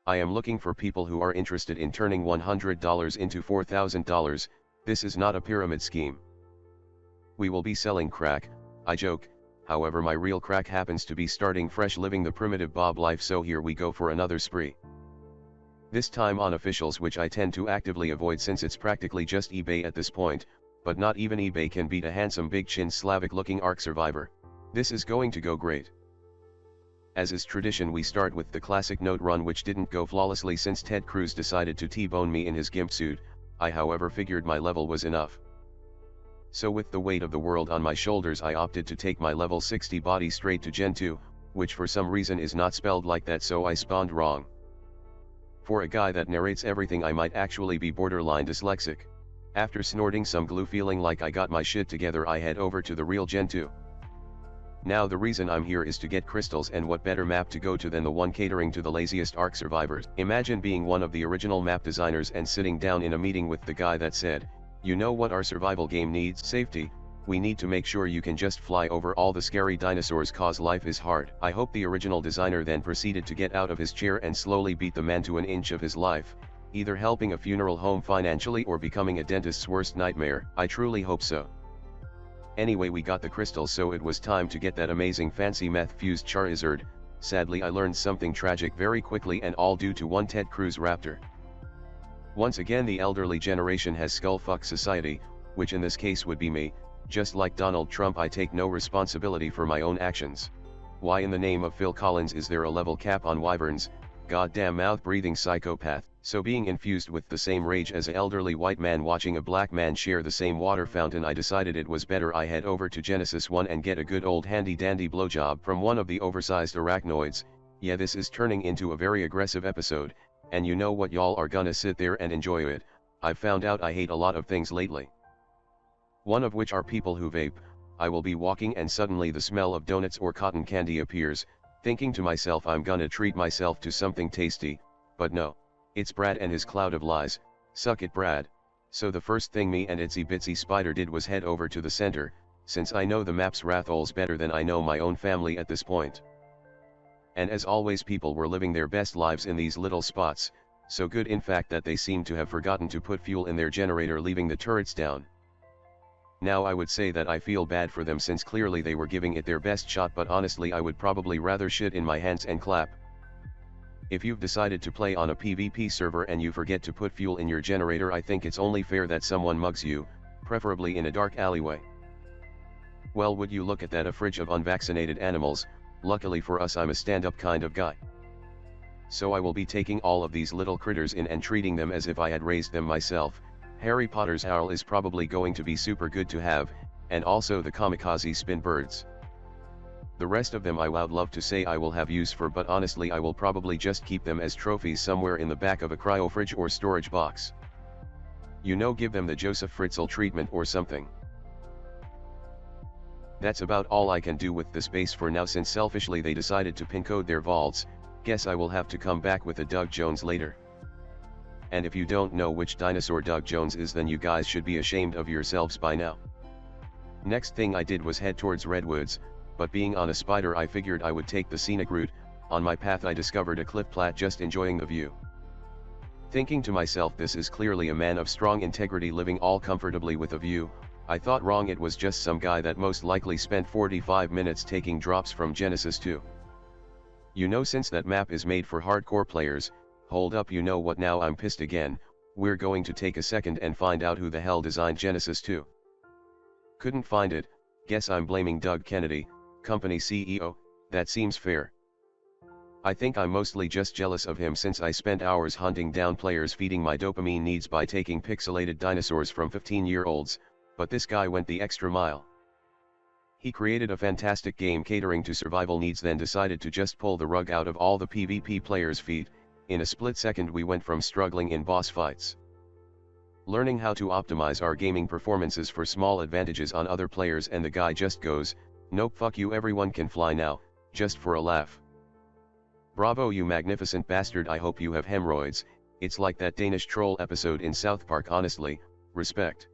I am looking for people who are interested in turning $100 into $4,000, this is not a pyramid scheme. We will be selling crack, I joke, however my real crack happens to be starting fresh living the primitive Bob life, so here we go for another spree. This time on officials, which I tend to actively avoid since it's practically just eBay at this point, but not even eBay can beat a handsome big chin Slavic looking Ark survivor. This is going to go great. As is tradition, we start with the classic note run, which didn't go flawlessly since Ted Cruz decided to T-bone me in his gimp suit. I however figured my level was enough. So with the weight of the world on my shoulders, I opted to take my level 60 body straight to Gen 2, which for some reason is not spelled like that, so I spawned wrong. For a guy that narrates everything, I might actually be borderline dyslexic. After snorting some glue feeling like I got my shit together, I head over to the real Gen 2. Now the reason I'm here is to get crystals, and what better map to go to than the one catering to the laziest Ark survivors. Imagine being one of the original map designers and sitting down in a meeting with the guy that said, "You know what our survival game needs? Safety. We need to make sure you can just fly over all the scary dinosaurs cause life is hard." I hope the original designer then proceeded to get out of his chair and slowly beat the man to an inch of his life, either helping a funeral home financially or becoming a dentist's worst nightmare. I truly hope so. Anyway, we got the crystals, so it was time to get that amazing fancy meth-fused Charizard. Sadly, I learned something tragic very quickly, and all due to one Ted Cruz raptor. Once again, the elderly generation has skull-fucked society, which in this case would be me. Just like Donald Trump, I take no responsibility for my own actions. Why in the name of Phil Collins is there a level cap on wyverns? Goddamn mouth-breathing psychopath. So being infused with the same rage as an elderly white man watching a black man share the same water fountain, I decided it was better I head over to Genesis 1 and get a good old handy-dandy blowjob from one of the oversized arachnoids. Yeah, this is turning into a very aggressive episode, and you know what, y'all are gonna sit there and enjoy it. I've found out I hate a lot of things lately. One of which are people who vape. I will be walking and suddenly the smell of donuts or cotton candy appears, thinking to myself I'm gonna treat myself to something tasty, but no. It's Brad and his cloud of lies. Suck it, Brad. So the first thing me and Itsy Bitsy Spider did was head over to the center, since I know the map's wrathholes better than I know my own family at this point. And as always, people were living their best lives in these little spots, so good in fact that they seemed to have forgotten to put fuel in their generator, leaving the turrets down. Now I would say that I feel bad for them since clearly they were giving it their best shot, but honestly I would probably rather shit in my hands and clap. If you've decided to play on a PvP server and you forget to put fuel in your generator, I think it's only fair that someone mugs you, preferably in a dark alleyway. Well, would you look at that, a fridge of unvaccinated animals. Luckily for us, I'm a stand-up kind of guy. So I will be taking all of these little critters in and treating them as if I had raised them myself. Harry Potter's owl is probably going to be super good to have, and also the kamikaze spin birds. The rest of them I would love to say I will have use for, but honestly I will probably just keep them as trophies somewhere in the back of a cryo fridge or storage box. You know, give them the Joseph Fritzl treatment or something. That's about all I can do with the space for now, since selfishly they decided to pin code their vaults. Guess I will have to come back with a Doug Jones later. And if you don't know which dinosaur Doug Jones is, then you guys should be ashamed of yourselves by now. Next thing I did was head towards Redwoods, but being on a spider I figured I would take the scenic route. On my path I discovered a cliff plat, just enjoying the view. Thinking to myself, this is clearly a man of strong integrity living all comfortably with a view. I thought wrong, it was just some guy that most likely spent 45 minutes taking drops from Genesis 2. You know, since that map is made for hardcore players. Hold up, you know what, now I'm pissed again. We're going to take a second and find out who the hell designed Genesis 2. Couldn't find it. Guess I'm blaming Doug Kennedy, company CEO, that seems fair. I think I'm mostly just jealous of him since I spent hours hunting down players feeding my dopamine needs by taking pixelated dinosaurs from 15-year-olds, but this guy went the extra mile. He created a fantastic game catering to survival needs, then decided to just pull the rug out of all the PvP players' feet. In a split second we went from struggling in boss fights, learning how to optimize our gaming performances for small advantages on other players, and the guy just goes, "Nope, fuck you, everyone can fly now, just for a laugh." Bravo, you magnificent bastard, I hope you have hemorrhoids. It's like that Danish troll episode in South Park, honestly, respect.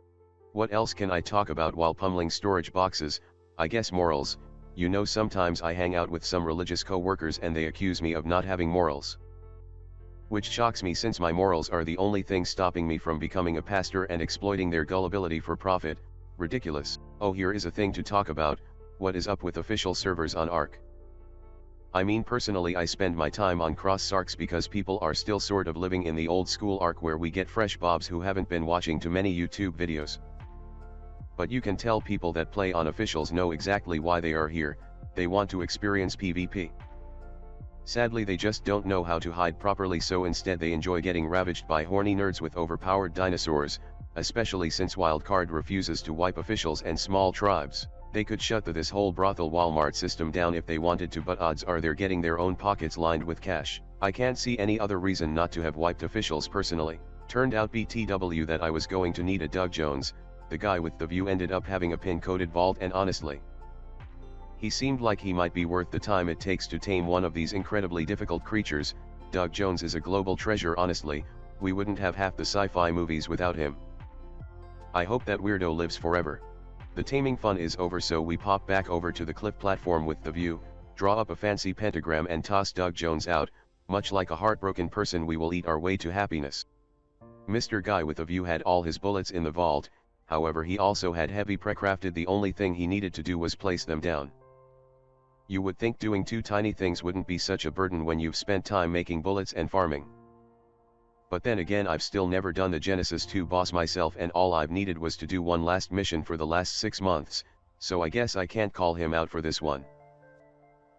What else can I talk about while pummeling storage boxes? I guess morals. You know, sometimes I hang out with some religious co-workers and they accuse me of not having morals. Which shocks me since my morals are the only thing stopping me from becoming a pastor and exploiting their gullibility for profit. Ridiculous. Oh, here is a thing to talk about. What is up with official servers on Ark? I mean, personally, I spend my time on cross Sarks because people are still sort of living in the old school Ark where we get fresh bobs who haven't been watching too many YouTube videos. But you can tell people that play on officials know exactly why they are here. They want to experience PvP. Sadly, they just don't know how to hide properly, so instead they enjoy getting ravaged by horny nerds with overpowered dinosaurs, especially since Wildcard refuses to wipe officials and small tribes. They could shut this whole brothel Walmart system down if they wanted to, but odds are they're getting their own pockets lined with cash. I can't see any other reason not to have wiped officials personally. Turned out BTW that I was going to need a Doug Jones. The guy with the view ended up having a pin-coded vault, and honestly, he seemed like he might be worth the time it takes to tame one of these incredibly difficult creatures. Doug Jones is a global treasure. Honestly, we wouldn't have half the sci-fi movies without him. I hope that weirdo lives forever. The taming fun is over, so we pop back over to the cliff platform with the view, draw up a fancy pentagram and toss Doug Jones out. Much like a heartbroken person, we will eat our way to happiness. Mr. Guy with the view had all his bullets in the vault, however he also had heavy pre-crafted. The only thing he needed to do was place them down. You would think doing two tiny things wouldn't be such a burden when you've spent time making bullets and farming. But then again, I've still never done the Genesis 2 boss myself, and all I've needed was to do one last mission for the last 6 months, so I guess I can't call him out for this one.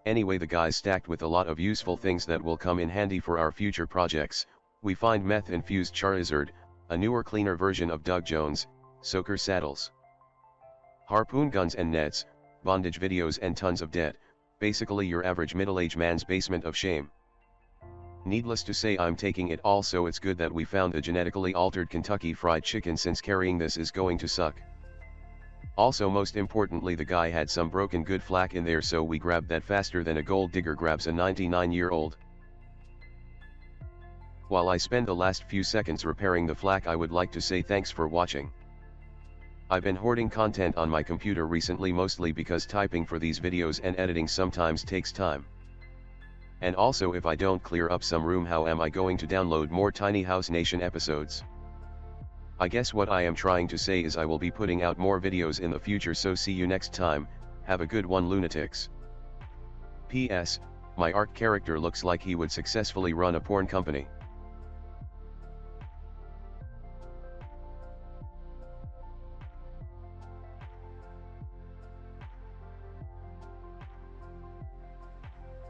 Anyway, the guy's stacked with a lot of useful things that will come in handy for our future projects. We find meth-infused Charizard, a newer cleaner version of Doug Jones, soaker saddles, harpoon guns and nets, bondage videos, and tons of debt. Basically your average middle-aged man's basement of shame. Needless to say, I'm taking it all, so it's good that we found a genetically altered Kentucky Fried Chicken, since carrying this is going to suck. Also, most importantly, the guy had some broken good flak in there, so we grabbed that faster than a gold digger grabs a 99-year-old. While I spend the last few seconds repairing the flak, I would like to say thanks for watching. I've been hoarding content on my computer recently, mostly because typing for these videos and editing sometimes takes time. And also, if I don't clear up some room, how am I going to download more Tiny House Nation episodes? I guess what I am trying to say is I will be putting out more videos in the future, so see you next time. Have a good one, lunatics. P.S. My Ark character looks like he would successfully run a porn company.